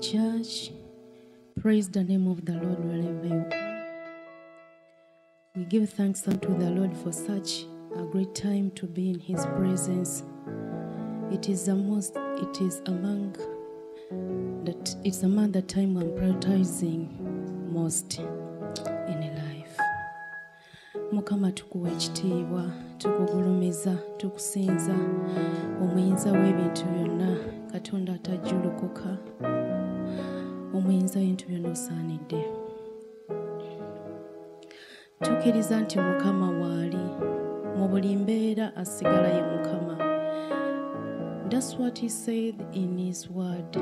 church. Praise the name of the Lord wherever you are. We give thanks unto the Lord for such a great time to be in His presence. It's among the time I'm prioritizing most in life. Mukama tukuwa ekitiibwa, tukugulumiza, tukusinza, omuyinza w'ebintu byonna, Katonda atajjulukuka, omuyinza w'ebintu byonna osaanidde. Tukkiriza nti Mukama waali, mu buli mbeera asigala ye Mukama. That's what He said in His word,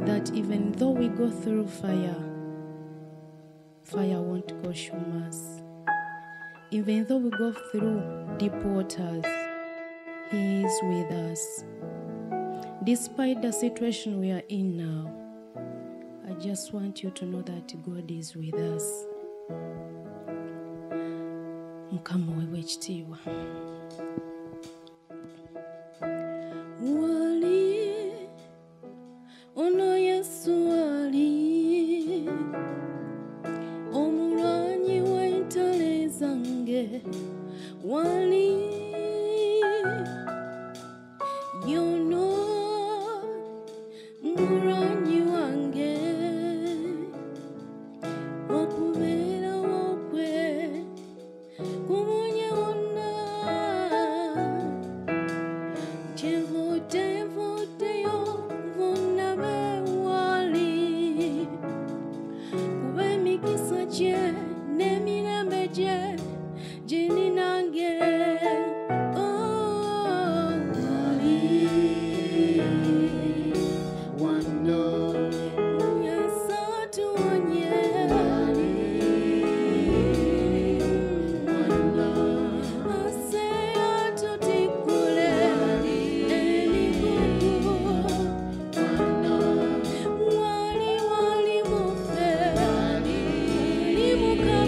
that even though we go through fire, fire won't consume us. Even though we go through deep waters, He is with us. Despite the situation we are in now, I just want you to know that God is with us. Mukama wewe ekitiibwa. Wali, ono Yesu wali, omulwanyi w'entalo zange, wali, yono mulwanyi wange, okubeera wokwe kumunye wonna, kyenvuddeyo bonna bewali, kuba emikisa gye n'emirembe gye giri nange. Wali, wali, mufe, wali, muka.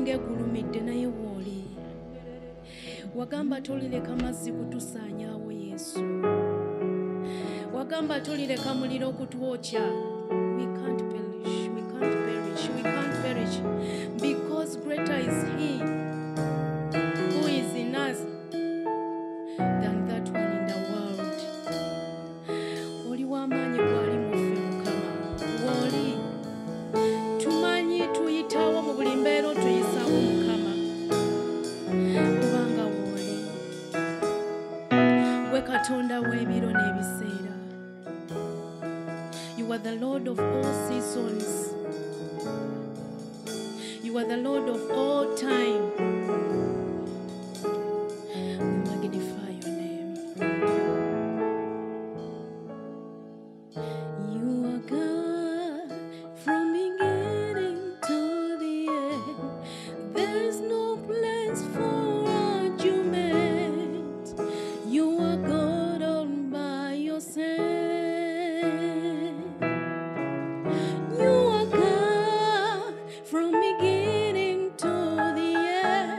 ng'egulumidde naye wooli. Wagamba tolireka mazzi kutusaanyaawo Yesu. Wagamba tolireka muliro kutwokya. We can't perish, we can't perish, we can't perish, because greater is He who is in us than that one in the world. Oli w'amaanyi gwali muffe Mukama, wooli. Tumanyi tuyitawo mu buli mbeera otuyisaawo Mukama, kubanga wooli. Gwe Katonda w'ebiro n'ebiseera. You are the Lord of all seasons. You are the Lord of all time. We magnify your name. You are God from beginning to the end. There is no place for argument. You are God all by yourself. You are God from beginning to the end.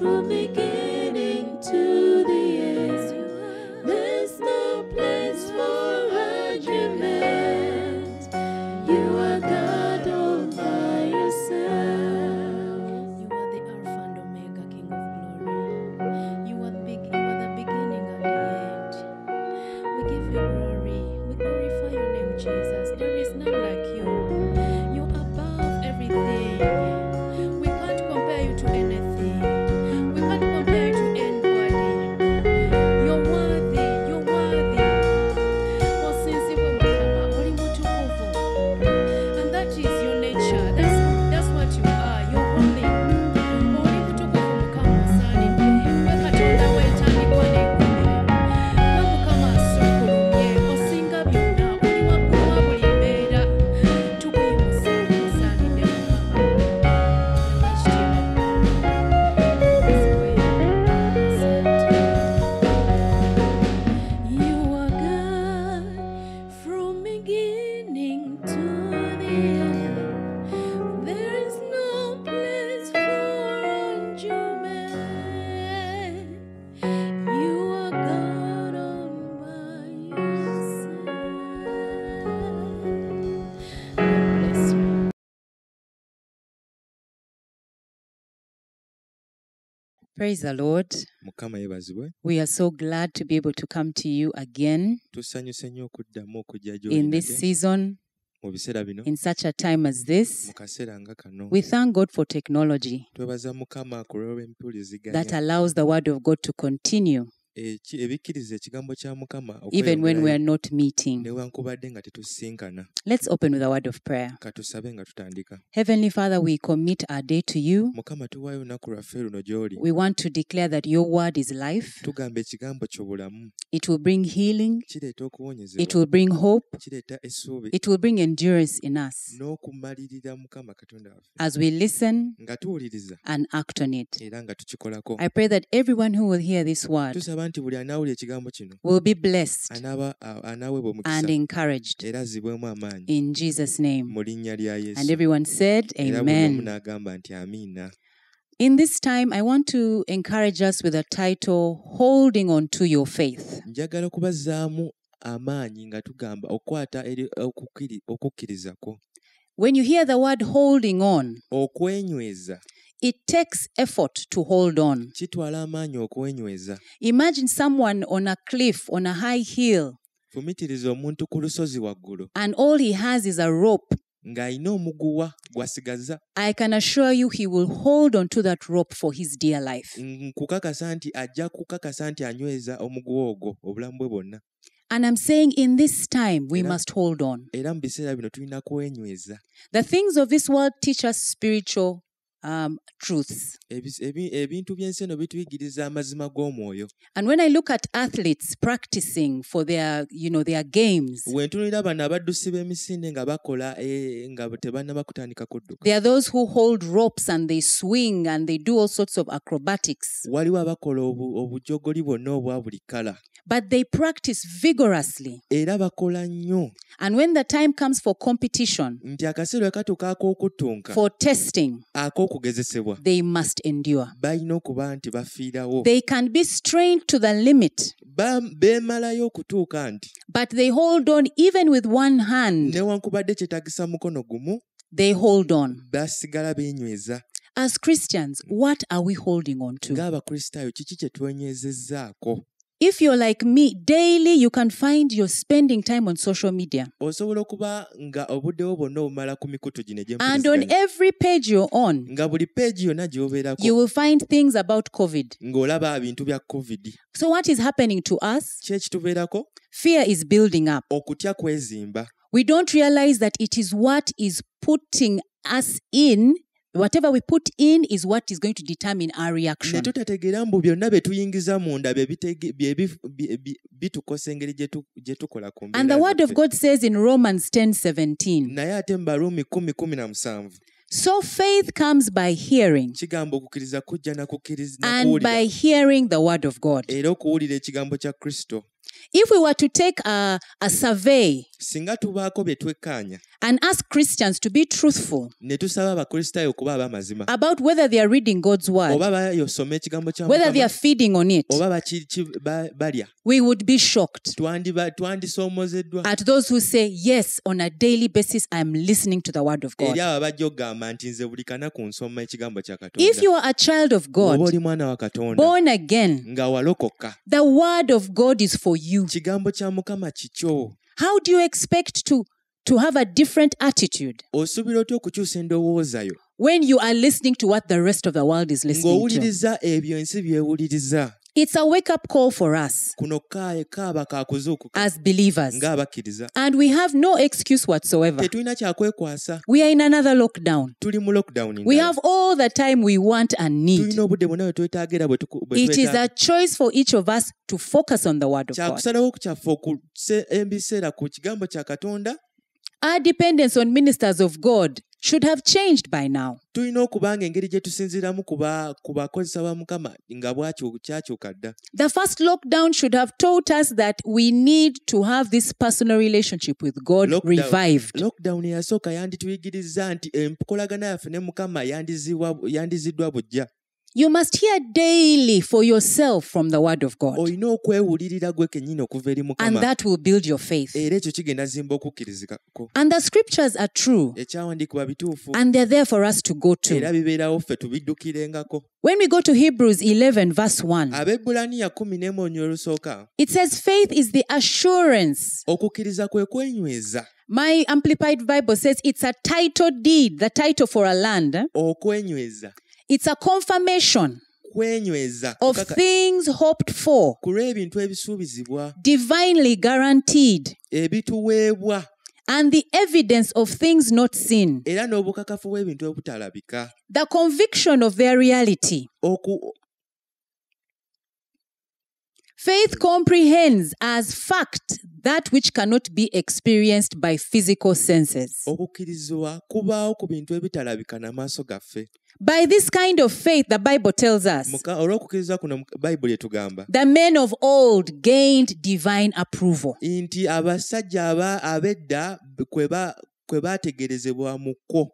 from beginning to the end. There's no place for argument. You are God all by yourself. You are the Alpha and Omega, King of glory. You are the beginning and the end. We give you glory. We glorify your name, Jesus. There is none like you. You're above everything. We can't compare you to anything. We can't compare you to anybody. You're worthy. You're worthy. Osinzibwe Mukama, oli mutukuvu. And that is your nature. That's what you are. You're holy. Oli mutukuvu Mukama osaanidde. Gwe Katonda w'entandikwa n'eggumira. Gwe Mukama asukkulumye. Osinga byonna. Oli waggulu wa buli mbeera. Tukuyimusa osaanidde Mukama. You are God from beginning to the end. There is no place for argument. You are God all by yourself. God bless you. Praise the Lord. Mukama yeebazibwe. We are so glad to be able to come to you again Tusanyuse nnyo okuddamu okujja in this gy'oli season, mu biseera bino in such a time as this. mu kaseera nga kano. We thank God for technology Twebaza Mukama ku that lw'empuliziganya allows the word of God to continue ebikkiriza ekigambo kya Mukama even when we are okweyongerayo not meeting. newankubadde nga tetusinkana. Let's open with a word of prayer. Katusabe nga tutandika. Heavenly Father, we commit our day to you. Mukama tuwaayo olunaku lwaffe luno gy'oli. We want to declare that your word is life. Tugamba ekigambo kyo bulamu. It will bring healing. Kireeta It okuwonyezebwa. will bring hope. Kireeta essuubi. It will bring endurance in us N'okumalirira Mukama Katonda waffe. as we listen Nga tuwuliriza and act on it. era nga tukikolako. I pray that everyone who will hear this word Tusaba nti buli anaawulira ekigambo kino will be blessed anaaweebwa omukisa and encouraged era azibwemu amaanyi in Jesus' name. mu linnya lya And Yesu. everyone said, Era buli omu Amen. n'agamba nti amiina. In this time, I want to encourage us with a title, Holding On to Your Faith. Njagala okubazzaamu amaanyi nga tugamba okwata eri okukkiriza kwo. When you hear the word holding on, Okwenyweza it takes effort to hold on. kitwala amaanyi okwenyweza. Imagine someone on a cliff, on a high hill, Fumitiriza omuntu ku lusozi waggulu and all he has is a rope. ng'alina omuguwa gw'asigaza. I can assure you he will hold on to that rope for his dear life. Nkukakasa nti ajja kukakasa nti anyweza omuguwa ogwo obulamu bwe bwonna. And I'm saying in this time, we Yeah. must hold on. Era mu biseera bino tulina kwenyweza. The things of this world teach us spiritual truths. Ebintu by'ensi eno bituyigiriza amazima g'omwoyo. And when I look at athletes practicing for their games, Bwe ntunulira bano abaddusi b'emisinde nga bakola nga tebannaba kutandika kudduka. there are those who hold ropes and they swing and they do all sorts of acrobatics. Waliwo abakola obujogoli bwonna obwa buli kala. But they practice vigorously. Era bakola nnyo. And when the time comes for competition, Nti akaseera we katuuka ak'okuttunka, for testing, ak'okugezesebwa, they must endure. balina okuba nti bafiirawo. They can be strained to the limit, Beemalayo okutuuka nti but they hold on even with one hand. newankubadde kyetaagisa mukono gumu, They hold on. basigala beenyweza. As Christians, what are we holding on to? Ng'Abakristaayo kiki kye twenyezezzaako? If you're like me, daily you can find you're spending time on social media. Osobola okuba nga obuddewo bwonna obumala ku mikutu gino And on egy'empuliziganya. every page you're on, Nga buli peegi yonna gy'obeerako you will find things about COVID. ng'olaba ebintu bya COVID. So what is happening to us? Ki ekitubeerako? Fear is building up. Okutya kwezimba. We don't realize that it is what is putting us in. Whatever we put in is what is going to determine our Ne reaction. tutategeera mbu byonna bye tuyingiza munda bitukosa engeri gye tukola ku And the mbeera word of zaffe. God says in Romans 10:17, Naye ate mu Baruumi 10:17 so faith comes by hearing, kigamba okukkiriza kujja na and kuwulira by hearing the word of God. era okuwulira ekigambo kya Kristo. If we were to take a survey Singa tubaako bye twekkaanya and ask Christians to be truthful ne tusaba abakristaayo okuba ab'amazima about whether they are reading God's word, oba bayosoma ekigambo kya whether they are Mukama feeding on it, oba balya we would be shocked twandisoomozeddwa at those who say, yes, on a daily basis, I am listening to the word of God. eri abo abajja okugamba nti nze buli kanaku nsoma ekigambo kya Katonda. If you are a child of Oba God, oli mwana wa Katonda born again, nga walokoka the word of God is for you. kigambo kya Mukama kikyo. How do you expect to have a different attitude Osuubira otya okukyusa endowooza yo when you are listening to what the rest of the world is listening to? ng'owuliriza ebyo ensi byewuliriza? It's a wake-up call for us kuno kaaba kakuzuukuka as believers, ng'abakkiriza. and we have no excuse whatsoever. Tetulina kyakwekwasa. We are in another lockdown. Tuli mu lockdown We ndala. have all the time we want and need. tulina obudde bwonna bwe twetaaga era bwe It is twetaaga. a choice for each of us to focus on the word of God. kyakusalawo kyaffe ebiseera ku kigambo kya Katonda. Our dependence on ministers of God should have changed by now. tulina okuba nga engeri gye tusinziiramu ku bakozesa ba Mukama nga kyakyuka dda. The first lockdown should have taught us that we need to have this personal relationship with God revived. Lockdown eyasooka yandituyigiriza nti enkolagana yaffe ne Mukama yandiziddwa buggya. You must hear daily for yourself from the word of God, olina okwewulirira gwe kennyini okuva eri and Mukama that will build your faith. era ekyo kigenda zimba okukkirizikako. And the scriptures are true, ekyawandiikibwa bituufu and they're there for us to go era to. bibeerawo ffe tubiddukirengako. When we go to Hebrews 11 verse 1, Abebbulaniya 11 olusooka it says faith is the assurance. okukkiriza kwe kwenyweza. My Amplified Bible says it's a title deed, the title for a land. Okwenyweza, It's a confirmation kwenyweza of things hoped for, ku lw'ebintu ebisuubizibwa divinely guaranteed, ebituweebwa and the evidence of things not seen, era n'obukakafu bw'ebintu obutalabika. the conviction of their reality. Faith comprehends as fact that which cannot be experienced by physical senses. Okukkirizibwa kubaawo ku bintu ebitalabika n'amaaso gaffe. By this kind of faith, the Bible tells us, Olw'okukkiriza kuno Bayibuli etugamba the men of old gained divine approval. nti abasajja ab'edda kwe baategerezebwa mu kwo.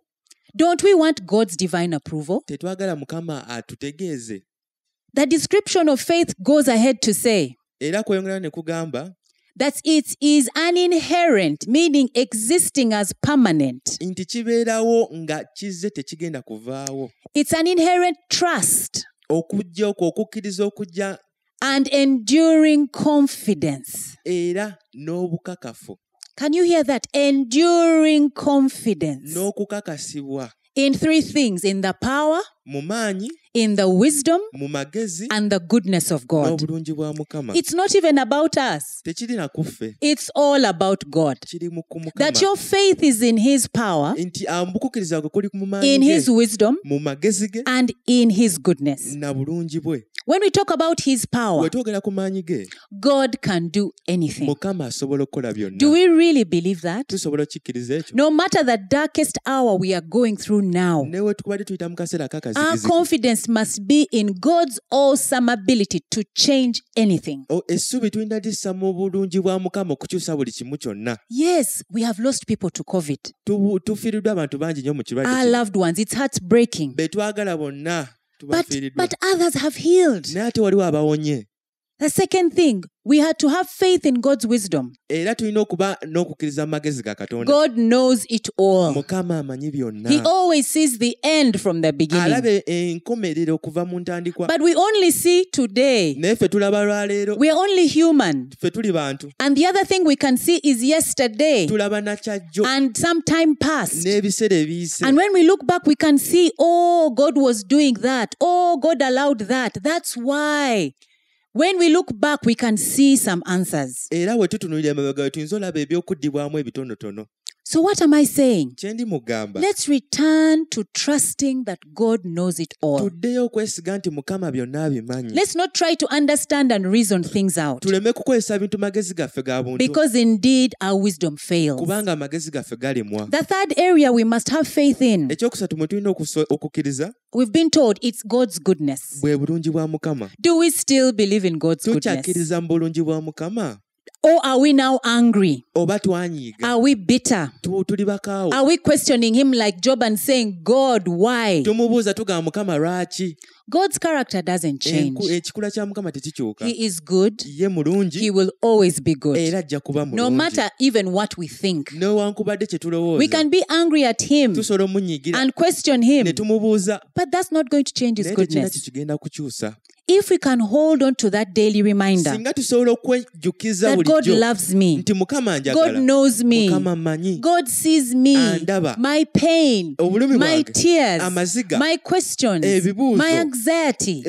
Don't we want God's divine approval? Tetwagala Mukama atutegeeze. The description of faith goes ahead to say Era kweyongera ne kugamba that it is an inherent, meaning existing as permanent. nti kibeerawo nga kizze tekigenda kuvaawo. It's an inherent trust Okujja okwo okukkiriza okujja and enduring confidence. era n'obukakafu Can you hear that? Enduring confidence n'okukakasibwa in three things: in the power, mu maanyi, in the wisdom, mu magezi and the goodness of God. n'obulungi bwa Mukama. It's not even about us. Tekiri na kuffe, It's all about God. kiri mu ku That Mukama. your faith is in His power, Nti okukkiriza kwe kuli mu in maanyi His ge, wisdom, mu magezi ge and in His goodness. na bulungi bwe. When we talk about His power, Bwe twogera ku maanyi ge, God can do anything. Mukama asobola okukola byonna. Do we really believe that? Tusobola okukikkiriza ekyo. No matter the darkest hour we are going through now, Ne bwe tukubadde tuyita mu kaseera our akakazigizigi. confidence must be in God's awesome ability to change anything. Essubi tulina lissa mu bulungi bwa Mukama okukyusa buli kimu kyonna. Yes, we have lost people to COVID. Tufiiriddwa abantu bangi nnyo mu kirwadde Our kino. loved ones, it's heartbreaking. Be twagala bonna tubafiiriddwa. But others have healed. Naye ate waliwo abawonye. The second thing, we had to have faith in God's wisdom. Era tulina okuba n'okukkiriza mu magezi ga Katonda. God knows it all. Mukama amanyi byonna. He always sees the end from the beginning. Alaba enkomerero okuva mu ntandikwa. But we only see today. Naye ffe tulaba lwaleero. We are only human. Ffe tuli bantu. And the other thing we can see is yesterday Tulaba na kyajjo and some time past. n'ebiseera ebiyise. And when we look back, we can see, oh, God was doing that. Oh, God allowed that. That's why. When we look back, we can see some answers. Era bwe tutunuulira emabega tuyinza olaba ebyokuddibwamu ebitonotono. So what am I saying? Kye ndi mugamba. Let's return to trusting that God knows it all. Tuddeyo okwesiga nti Mukama byonna abimanyi. Let's not try to understand and reason things out. Tuleme kukozesa bintu magezi gaffe ga buntu. Because indeed our wisdom fails. Kubanga amagezi gaffe galimwa. The third area we must have faith in. Ekyokusatu mwe tulina okukkiriza We've been told it's God's goodness. bwe bulungi bwa Mukama. Do we still believe in God's goodness? Tukyakkiriza mu bulungi bwa Mukama? Or are we now angry? oba twanyiiga Are we bitter? tuli bakaawo Are we questioning him like Job and saying, God, why? tumubuuza tugamba mukama lwaki God's character doesn't change. ekikula kya mukama tekikyuka He is good. ye mulungi He will always be good. era ajja kuba No mulungi matter even what we think. newankubadde kye We tulowooza can be angry at him tusobola omunyiigira and question him, ne tumubuuza but that's not going to change his naye tekina goodness. kikigenda kukyusa If we can hold on to that daily reminder singa tusobola okwejjukiza that God bulijjo loves me, nti mukama God njagala knows me, mukama mmanyi God sees me, Andaba. my pain, obulumi my bwange tears, amaziga my questions, ebibuuzo my anxiety,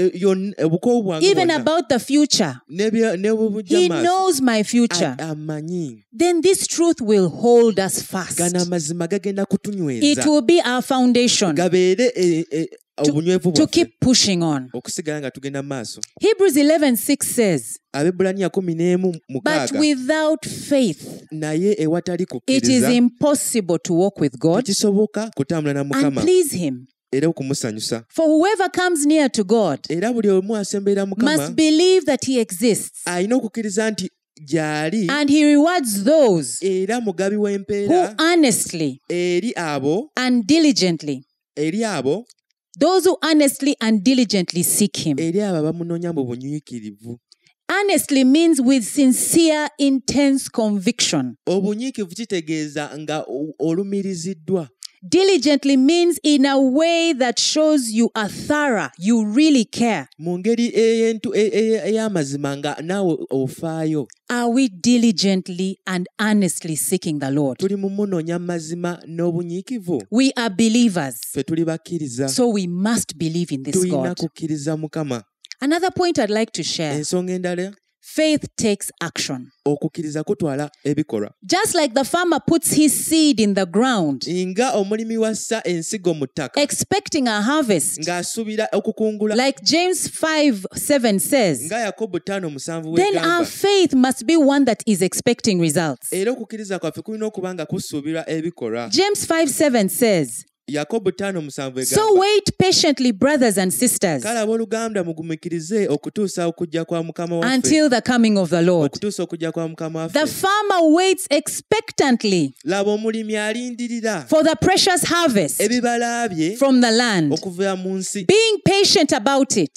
obukoowu bwange even bwonna, about the future. n'obujja He maaso knows my future. amanyi Then this truth will hold us fast. gano amazima gagenda It kutunyweza will be our foundation gabeere obunywevu to bwaffe keep pushing on. okusigala nga tugenda mu maaso Hebrews 11:6 says, Abaebbulaniya 11 but without faith, naye ewatali it is kukkiriza impossible to walk with God tekisoboka kutambula na and mukama please Him. era okumusanyusa For whoever comes near to God era buli omu asemberera mukama must believe that He exists, alina okukkiriza nti gy'ali and He rewards those era mugabi who w'empeera honestly eri abo and diligently, those who honestly and diligently seek Him. eri abo abamunoonya mu bunyiikirivu. Honestly means with sincere, intense conviction. Obunyiikivu kitegeeza nga olumiriziddwa. Diligently means in a way that shows you are thorough, you really care. Mu ngeri ey'amazima nga naawe ofaayo. Are we diligently and honestly seeking the Lord? Tuli mu munoonya mazima n'obunyiikivu. We are believers, Ffe tuli bakkiriza. so we must believe in this Tulina God. kukkiriza Mukama. Another point I'd like to share, Ensonga endala, faith takes action. okukkiriza kutwala ebikolwa. Just like the farmer puts his seed in the ground, Nga omulimi wassa ensigo mu ttaka expecting a harvest, ng'asuubira okukungula, like James 5:7 says, nga Yakobo 5:7 then our bw'egamba. faith must be one that is expecting results. Era okukkiriza kwaffe kulina okuba nga kusuubirwa ebikolwa. James 5:7 says, Yakobo 5:7 so egamba. wait patiently, brothers and sisters, Kale abooluganda mugumikirize okutuusa okujja kwa Mukama waffe. until the coming of the Lord. Okutuusa okujja kwa Mukama The waffe. farmer waits expectantly Laba omulimi alindirira for the precious harvest ebibala bye from the land, okuva mu nsi. being patient about it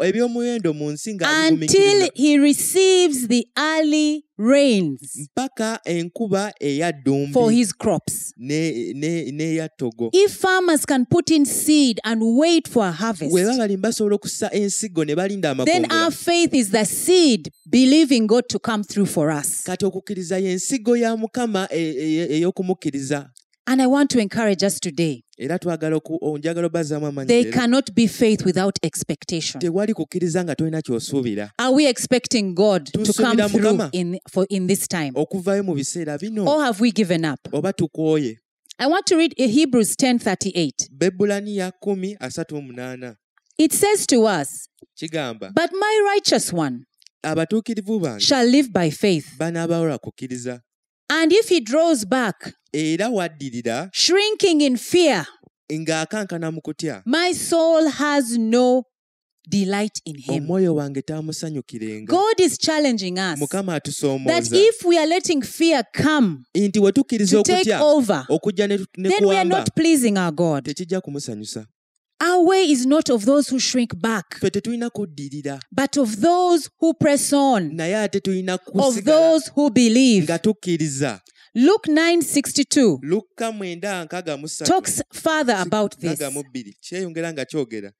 Eby'omuwendo mu nsi until ng'abigumikiriza. he receives the early rains Mpaka enkuba eya for ddumbi his crops. n'eya togo. If farmers can put in seed and wait for a harvest, Bwe baba balimi basobola okussa ensigo ne balinda then our amakungula. faith is the seed believing God to come through for us. Kati okukkiriza y'ensigo ya Mukama ey'okumukkiriza. And I want to encourage us today. Era njagala obbazaamu amaanyi There leero. cannot be faith without expectation. Tewali kukkiriza nga tolina ky'osuubira. Are we expecting God to come Tusuubira through Mukama. in this time? Okuvaayo mu biseera bino Or have we given up? oba tukooye. I want to read Hebrews 10:38. Bebbulaniya 10:38 It says to us, kigamba, but my righteous one abatuukirivu bange shall live by faith. banaabawola kukkiriza. And if he draws back, Era waddirira shrinking in fear, ng'akankana mu kutya. my soul has no delight in him. Omwoyo wange taamusanyukirenga. God is challenging us Mukama that atusoomooza if we are letting fear come nti we tukkiriza to take okutya over, okujja ne then we are kuwamba not pleasing our God. tekijja kumusanyusa. Our way is not of those who shrink back, Ffe tetulina kuddirira but of those who press on, naye ate tulina of kusigala those who believe. nga tukkiriza. Luke 9:62 Luka 9:63 talks further about this. 62 kyeyongera nga kyogera.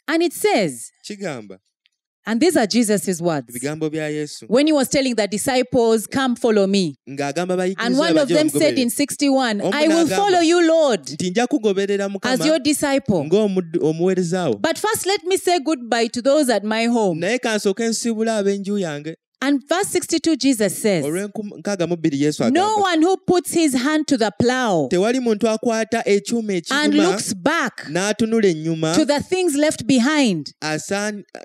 And it says, Kigamba and these are Jesus' words, ebigambo bya Yesu when he was telling the disciples, come follow me. ng'agamba And bayigiriza one of bajje them said bamugoberere. in 61, Omu I will n'agamba, follow you, Lord, nti nja kugoberera as your Mukama disciple. ng'omuweereza wo. But first let me say goodbye to those at my home. Naye kansooke nsibula ab'enju yange. And verse 62, Jesus says, Olw'enkaaga Yesu no agamba, one who puts his hand to the plow tewali muntu akwata ekyuma and ekiruma looks back n'atunula ennyuma to the things left behind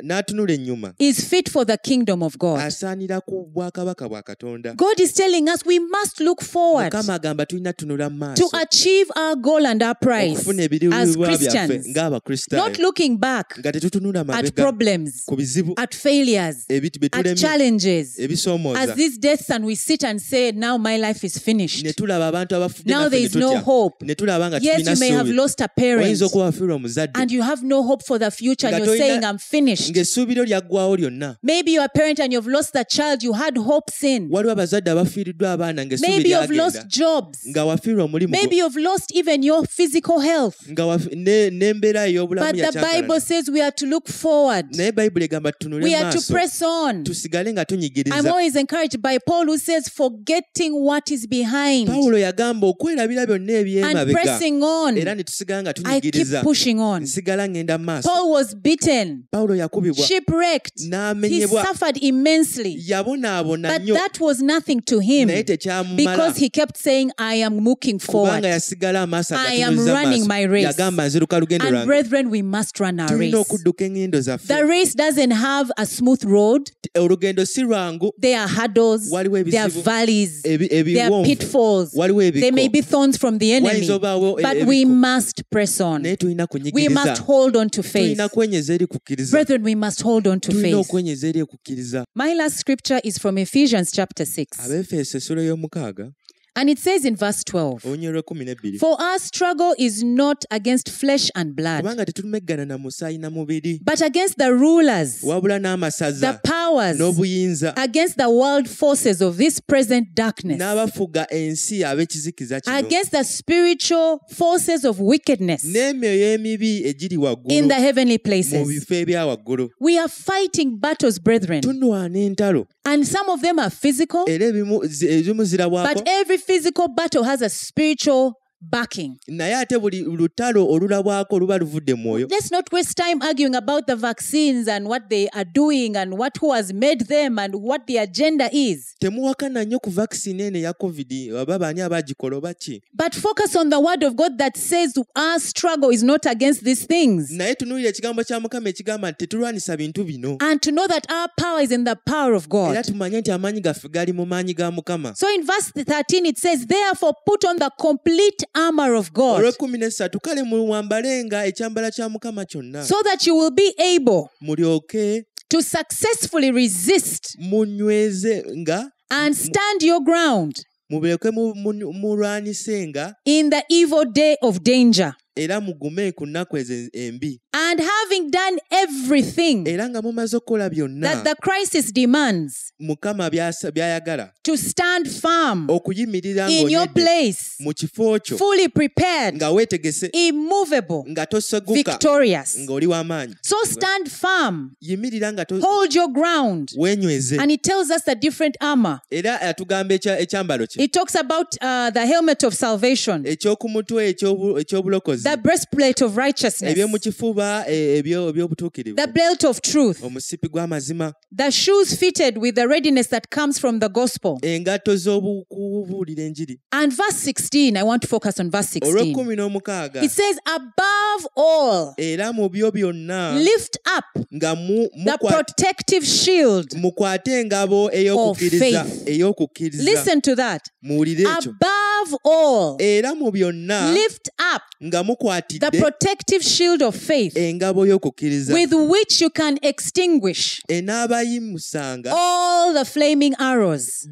n'atunula ennyuma is fit for the kingdom of God. asaanira ku bwakabaka bwa Katonda. God is telling us we must look forward Mukama agamba tulina tunula mu to maaso achieve our goal and our prize okufuna as ebiruubirwa byaffe Christians, ng'Abakristaayo, not looking back nga tetutunula at mabega problems, ku bizibu at failures, bye at tuleme challenges, challenges, as ebisoomooza these deaths, and we sit and say, now my life is finished. ne tulaba abantu abafudde Now naffe there ne is no tutya hope. ne tulaba nga Yes, tulina you may have ssuubi lost a parent, oyinza okuba wafiirwa omuzadde and you have no hope for the future, and Nga you're tolina- saying, I'm finished. ng'essuubiro lyaggwawo lyonna Maybe you're a parent and you've lost the child you had hopes in. waliwo abazadde abafiiriddwa abaana ng'essuubi Maybe you've lyagenda lost jobs. nga wafiirwa omulimu Maybe you've lost even your physical health. nga n'embeera ey'obulamu But the Bible yakyakalana says we are to look forward. naye bayibuli egamba tutunule We are to maaso press on. tusigale nga I'm tunyigiriza always encouraged by Paul, who says, forgetting what is behind pawulo yagamba okwerabira byonna and ebyemabega pressing on. era ne tusigala nga I keep tunyigiriza pushing on. nsigala ngenda mu maaso Paul was beaten, pawulo yakubibwa shipwrecked. He n'amenyebwa suffered immensely. yabonaabona But nnyo that was nothing to him naye tekyamumala because he kept saying, I am looking forward. kubanga yasigala amaaso I am agatunuliza running maaso. my race. yagamba nziruka lugendo And lwange brethren, we must run our race. tulina okudduka engendo zaffe The race doesn't have a smooth road. olugendo si lwangu There are hurdles, Waliwo there are ebizibu, valleys, there are ebiwonvu pitfalls, waliwo there may ebiko be thorns from the enemy, wayinza obaawo but we ebiko must press on. naye tulina We must kunyigiriza hold on to faith. tulina kwenyeza eri kukkiriza Brethren, we must hold on to tulina faith. okwenyeza eri okukkiriza My last scripture is from Ephesians chapter 6. Abeefeso essula y'omukaaga And it says in verse 12, olunyiriro lw'ekkumi n'ebbiri For our struggle is not against flesh and blood, kubanga tetulumeggana na musaayi na mubiri but against the rulers, wabula the n'amasaza powers, n'obuyinza against the world forces of this present darkness, n'abafuga ensi ab'ekizikiza kino against the spiritual forces of wickedness n'emyoyo emibi egiri in waggulu the heavenly mu places. bifo ebya waggulu We are fighting battles, brethren, tunwana entalo and some of them are physical, era ezimu zirabwako but every physical battle has a spiritual backing. naye ate buli lutalo olulabwako luba luvudde mu mwoyo Let's not waste time arguing about the vaccines and what they are doing and who has made them and what the agenda is. temuwakana nnyo ku vaccine eno eya covid oba baani abagikola oba ki But focus on the word of God that says our struggle is not against these things. naye tunuulira ekigambo kya mukama ekigamba nti tetulwanisa bintu bino And to know that our power is in the power of era God. tumanye nti amaanyi gaffe gali mu maanyi ga mukama So in verse 13 it says, therefore put on the complete armor of God, olw'ekkumi n'essatu kale muwambalenga ekyambala kya mukama kyonna so that you will be able mulyoke to successfully resist munyweze nga and stand your ground mulyoke mulwanisenga in the evil day of danger. era mugume ku nnaku ezo embi And having done everything era nga mumaze okukola byonna that the crisis demands, mukama by'ayagala to stand firm okuyimirira in your ng'onyedde place, mu kifo kyo fully prepared, nga weetegese immovable, nga toseguka victorious. ng'oli w'amaanyi So stand firm, yimirira nga hold your ground. weenyweze And it tells us the different armor. era atugamba ekyambalo kye It talks about the helmet of salvation, eky'oku mutwe eky'obulokozi the breastplate of righteousness, eby'omu kifuba eby'obutuukirivu the belt of truth, omusipi gw'amazima the shoes fitted with the readiness that comes from the gospel. engatto z'okubuulira enjiri And verse 16, I want to focus on verse 16. olw'ekkumi n'omukaaga It says, above all, era mu byo byonna lift up nga the protective shield. mukwate engabo ey'okukkiriza faith. ey'okukkiriza Listen to that. muwulire ekyo Above all, era mu byonna lift up nga the mukwatidde protective shield of faith, engabo y'okukkiriza with which you can extinguish enaabayimusanga all the flaming arrows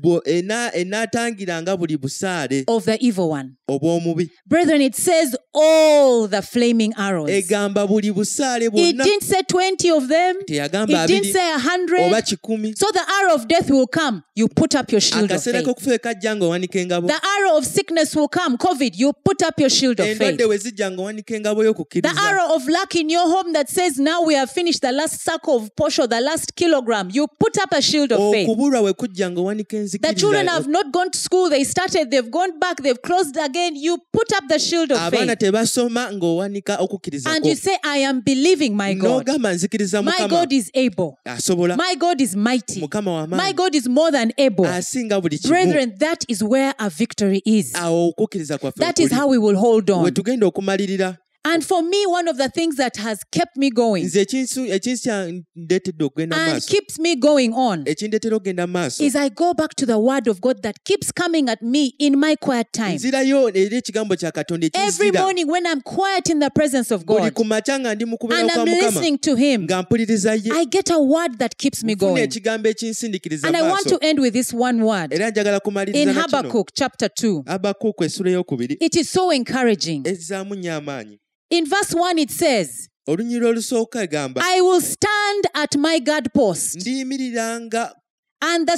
enaatangiranga buli busaale of the evil one. obw'omubi Brethren, it says all the flaming arrows. It egamba buli busaale bwonna didn't say 20 of them. teyagamba It didn't 2 say oba 100. 100 So the arrow of death will come. You put up your shield of akaseera faith. k'okufa ekajja ng'owanika engabo The arrow of sickness will come. COVID, you put up your shield of faith. endwadde we zijja ng'owanika engabo The y'okukkiriza arrow of luck in your home that says now we have finished the last circle of posho, the last kilogram. You put up a shield of faith. okubulwa we kujja ng'owanika The children enzikiriza have not gone to school. They started, they've gone back, they've closed again. You put up the shield of abaana faith. tebasoma ng'owanika okukkiriza And you say, I am believing my God. n'ogamba nzikiriza My mukama God is able. asobola My God is mighty. mukama My w'amaanyi God is more than able. asinga buli kimu Brethren, that is where our victory is. awo okukkiriza kwaffe That is okuli. how we will hold we on. tugenda okumalirira And for me, one of the things that has kept me going nze ekintu kyandeetedde okugenda and maaso keeps me going on ekindeetera okugenda maaso is I go back to the word of God that keeps coming at me in my quiet time. nzirayo eri ekigambo kya Katonda Every ekinzira morning when I'm quiet in the presence of buli God ku makya nga ndi mu kubeera and kwa I'm Mukama listening to Him, nga mpuliriza ye I get a word that keeps me nfuna going. ekigambo ekinsindiikiriza And I want maaso to end with this one word era njagala kumaliriza in na kino Habakkuk chapter 2. Habakuuku essula ey'okubiri It is so encouraging. ezzaamu nnyo amaanyi In verse 1 it says, olunyiriro olusooka egamba I will stand at my guard post ndiyimiriranga and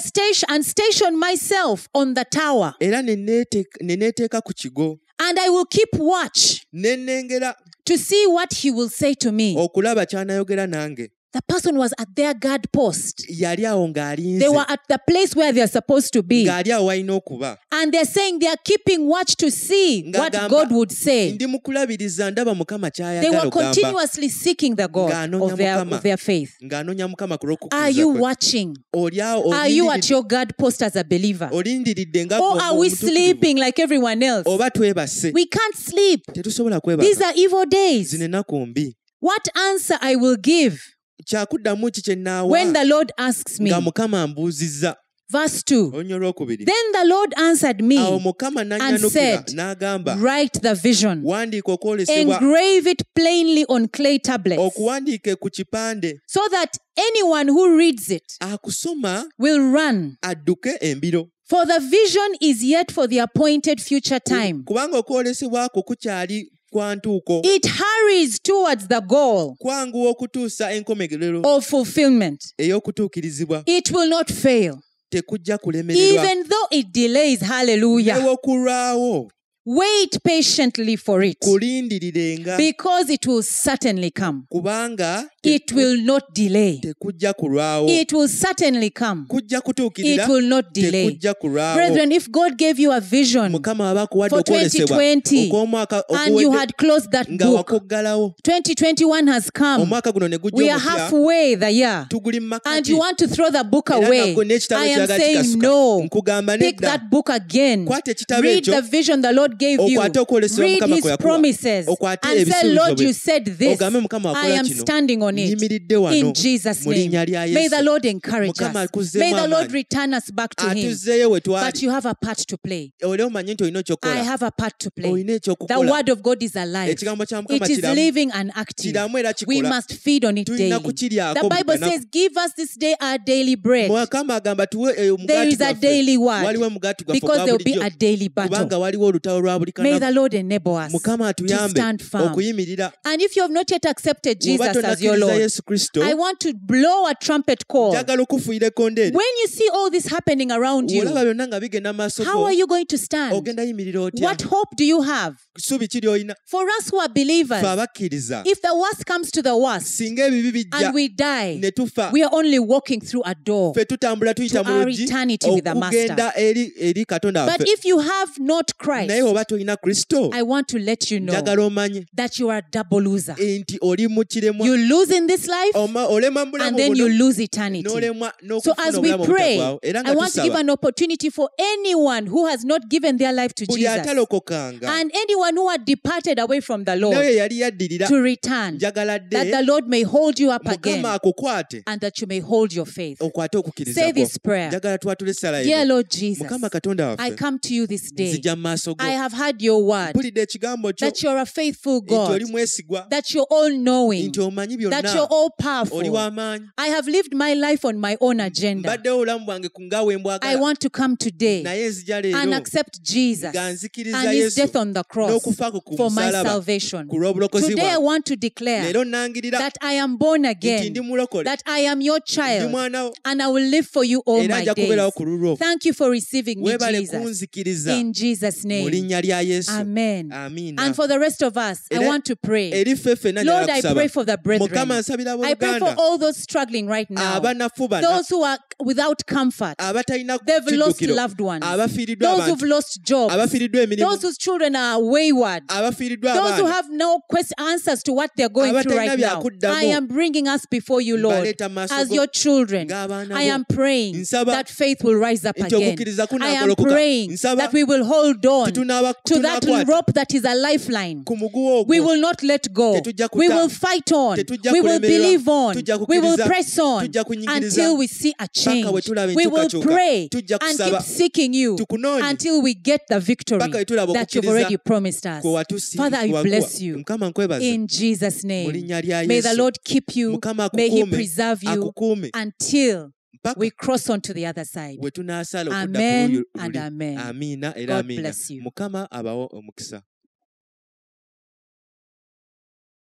station myself on the tower, era ne neeteeka ku kigo and I will keep watch ne nnengera to see what he will say to me. okulaba ky'anayogera nange The person was at their guard post. yali awo ng'alinze They were at the place where they're supposed to be. ng'ali awo walina okuba And they're saying they are keeping watch to see what Ng'agamba, God would say. ndi mu kulabiriza ndaba Mukama They ky'ayagala were ogamba continuously seeking the God Ng'anoonya of their faith. ng'anoonya Mukama ku Are you lw'okukkiriza kwe. watching? Oli awo Are you at your guard post as a believer? olindiridde nga Or are we sleeping like everyone else? oba twebase We can't sleep. tetusobola These kwebaka are evil days. zino ennaku mbi What answer I will give kyakuddamu ki kye nnaawa when the Lord asks me? nga Mukama ambuuzizza Verse 2. olunya olwokubiri Then the Lord answered me, awo Mukama n'annyanukira said, n'agamba write the vision, wandiika okwolesebwa engrave it plainly on clay tablets, okuwandiike ku kipande so that anyone who reads it akusoma will run. adduke embiro For the vision is yet for the appointed future time. kubanga okwolesebwako kukyali kwa ntuuko It hurries towards the goal kwanguwa okutuusa enkomerero of fulfillment. ey'okutuukirizibwa It will not fail, tekujja kulemererwa even though it delays. Hallelujah. newokulwawo Wait patiently for it, kulindirirenga because it will certainly come. kubanga It will not delay. tekujja kulwawo It will certainly come. kujja kutuukirira It will not delay. tekujja kulwawo Brethren, if God gave you a vision Mukama aba akuwadde for okwolesebwa 2020 okw'omwaka and you had closed that nga book, wakoggalawo 2021 has come. omwaka guno ne gujja We are omupya halfway the year. tuguli mu And makati you want to throw the book era away. nga n'ekitabo I am ekiraga saying kikasuka. no. nkugamba Pick nedda that book again. kwata ekitabo Read ekyo the vision the Lord gave you. okwate okwolesebwa Read Mukama His kwe yakuwa. promises. Okwate And say, ebisuubizo Lord, bye. you said this. Ogambe Mukama I wakola am kino. standing on it. Nyimiridde wano In Jesus' mu name. linnya lya May Yesu. the Lord encourage Mukama us. akuzzeemu May the Lord amaanyi. return us back to Him. atuzzeeyo we But twali you have a part to play. oli omanyi nti olina I ekyokola have a part to play. olina The ekyokukola word of God is alive. ekigambo kya Mukama It is kiramu living and active. kiramu era We kikola must feed on it tulina daily. kukiryako The buli Bible lunaku. says, give us this day our daily bread. Mukama agamba tuwe There omugaati is a gwaffe. daily word. waliwo omugaati gwaffe Because ogwa there will be bulijjo. a daily kubanga battle. waliwo olutalo lwa buli May the kanaku Lord enable us Mukama to atuyambe stand firm. okuyimirira And if you have not yet accepted bw'oba Jesus as your tonnakkiriza Lord, Yesu Kristo I want to blow a trumpet call. njagala okufuuyira ekkondeeri When you see all this happening around you, olaba byonna nga bigenda mu maaso how go are you going to stand? ogenda yimirira otya What hope do you have? ssuubi kiri olina For us who are believers, fe abakkiriza if the worst comes to the worst singa ebibi bijja and we die, ne tufa we are only walking through a door. ffe tutambula tuyita to mu our luggi eternity with the okugenda eri Katonda But waffe if you have not Christ, naye oba tolina Kristo I want to let you know njagala omanye that you are a double loser. nti oli mu kiremwa You lose in this life olema mu bulamu and then you buno lose eternity. n'olemwa So n'okufuna as we obulamu pray, obutagwawo era I nga want to give tusaba an opportunity for anyone who has not given their life to buli Jesus atalokokanga and anyone who had departed away from the naye Lord yali yaddirira to return, njagala that dde the Lord may hold you up again Mukama akukwate and that you may hold your faith. okwate okukkiriza Say kwo this prayer. njagala twatule essala Dear eno Lord Jesus, Mukama Katonda I waffe come to you this day. nzija mu maaso go I have heard your word mpulidde ekigambo kyo that you're a faithful nti God, oli mwesigwa that you're all knowing, nti omanyi that byonna you're all oli powerful. w'amaanyi I have lived my life on my own agenda. mbaddewo obulamu bwange ku nga we I mbwagala want to come today naye nzija and leero accept Jesus nga nzikiriza and his Yesu death on the cross n'okufa kwe ku for my musalaba salvation. ku lw'obulokozi Today I bwange want to declare leero nangirira that I am born nti again, ndi mulokole that I am your ndi child, mwana wo and I will live for you all era my nja days. kubeerawo ku lulwo Thank you for receiving me, weebale Jesus. kunzikiriza In Jesus' mu name. linnya lya Yesu Amen. amiina And for the rest of us, I Era- want to pray. eri ffe ffenna Lord, njagala I kusaba pray for the Mukama brethren. nsabira I pray for abooluganda all those struggling right now. abanafu bana Those who are without comfort. abatalina They've lost kiddukiro, loved ones. abafiiriddwa Those who've abantu, lost jobs. abafiiriddwa emirimu, Those whose children are wayward. abafiiriddwa Those who abaana, have no answers to what they're going through right abatalina now. byakuddamu. I am bringing us before you, Lord, Mbaleeta mu maaso as go your children. ng'abaana I bo. am praying Nsaba that faith will rise up nti again. okukkiriza I am kunaagolokoka. praying Nsaba that we will hold on to that tunaakwata rope that is a lifeline. ku muguwa ogwo. We will not let go. Tetujja kuta- We will fight on. tetujja We will kulemererwa. believe on. Tujja We will kukkiriza. press on Tujja kunyigiriza. until we see a change. Paka we tulaba We will enkyukakyuka. pray Tujja and kusaba. keep seeking you Tukunoonye. until we get the victory Paka we tulaba that you've okukkiriza already promised us. kwe watusi- Father, I wakuwa. bless you. Mukama nkwebaza. In Jesus' Mu name. linnya lya May the Yesu. Lord keep you. Mukama May He akukuume, preserve you akukuume until mpaka we cross on to the other side. we tunaasala okudda ku Amen luuyi and luli. amen. Amiina era God amiina. bless you. Mukama abawo omukisa.